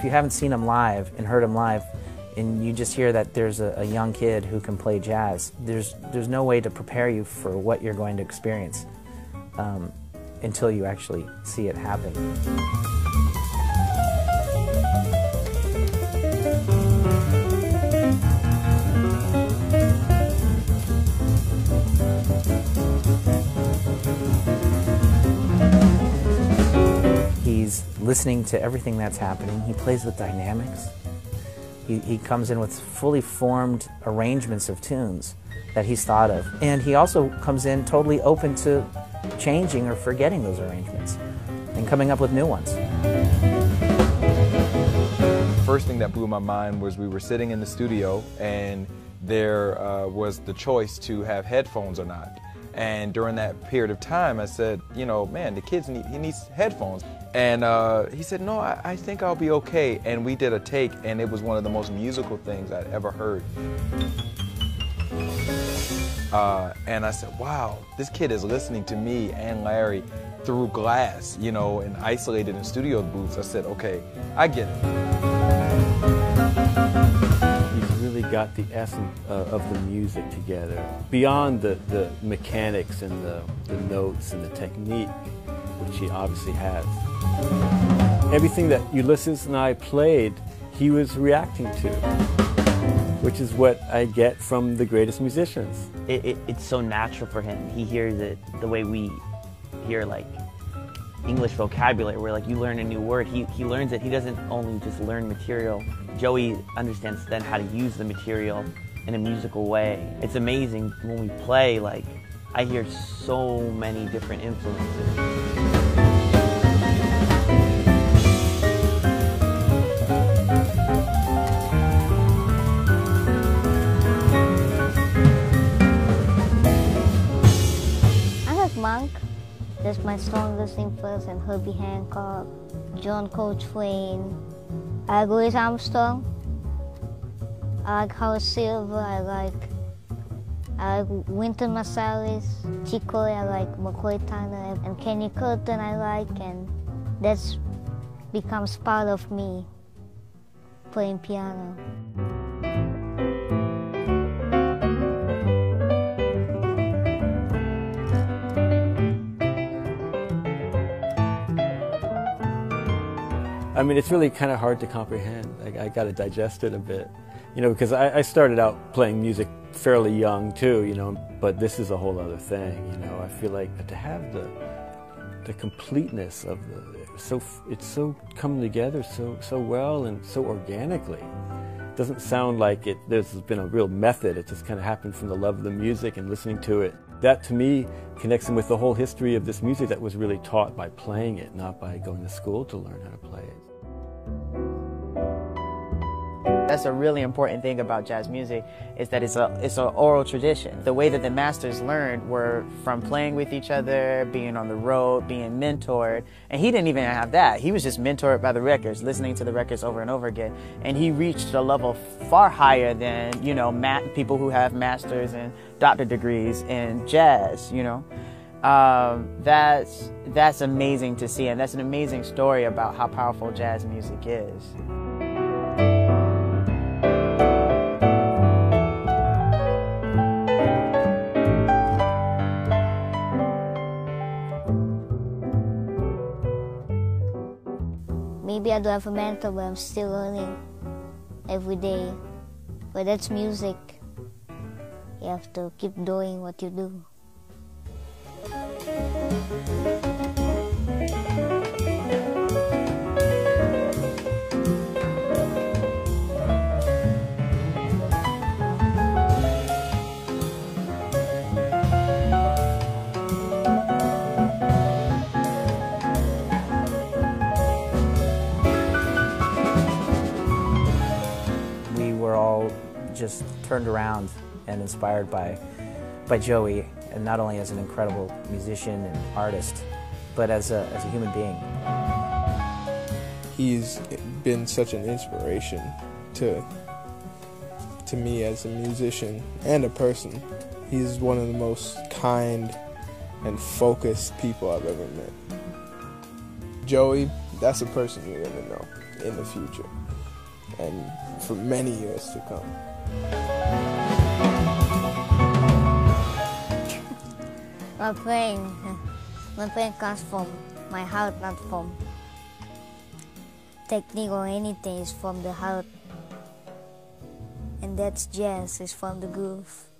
if you haven't seen him live and heard him live, and you just hear that there's a young kid who can play jazz, there's no way to prepare you for what you're going to experience until you actually see it happen. He's listening to everything that's happening. He plays with dynamics. He comes in with fully formed arrangements of tunes that he's thought of. And he also comes in totally open to changing or forgetting those arrangements and coming up with new ones. First thing that blew my mind was we were sitting in the studio and there was the choice to have headphones or not. And during that period of time, I said, you know, man, the kid needs headphones. And he said, no, I think I'll be okay. And we did a take, and it was one of the most musical things I'd ever heard. And I said, wow, this kid is listening to me and Larry through glass, you know, and isolated in studio booths. I said, okay, I get it. Got the essence of the music together, beyond the mechanics and the notes and the technique, which he obviously has. Everything that Ulysses and I played, he was reacting to, which is what I get from the greatest musicians. It's so natural for him. He hears it the way we hear like English vocabulary, where like you learn a new word. He learns it. He doesn't only just learn material. Joey understands then how to use the material in a musical way. It's amazing when we play, like, I hear so many different influences. I like Monk. That's my strongest influence, and Herbie Hancock, John Coltrane. I like Louis Armstrong. I like Howard Silver. I like Wynton Marsalis, Chick Corea. I like McCoy Tyner and Kenny Curtin. I like, and that's becomes part of me playing piano. I mean, it's really kind of hard to comprehend. I got to digest it a bit, you know, because I started out playing music fairly young too, you know, but this is a whole other thing, you know. I feel like to have the completeness of it's so come together so well and so organically. It doesn't sound like there's been a real method. It just kind of happened from the love of the music and listening to it. That, to me, connects him with the whole history of this music that was really taught by playing it, not by going to school to learn how to play it. That's a really important thing about jazz music, is that it's an oral tradition. The way that the masters learned were from playing with each other, being on the road, being mentored. And he didn't even have that. He was just mentored by the records, listening to the records over and over again. And he reached a level far higher than, you know, people who have masters and doctorate degrees in jazz, you know. That's amazing to see, and that's an amazing story about how powerful jazz music is. Maybe I don't have a mentor, but I'm still learning every day. But that's music. You have to keep doing what you do. Just turned around and inspired by Joey, and not only as an incredible musician and artist, but as a human being. He's been such an inspiration to me as a musician and a person. He's one of the most kind and focused people I've ever met. Joey, that's a person you're gonna know. in the future and for many years to come. My playing comes from my heart, not from technique or anything. It's from the heart, and that's jazz. It's from the groove.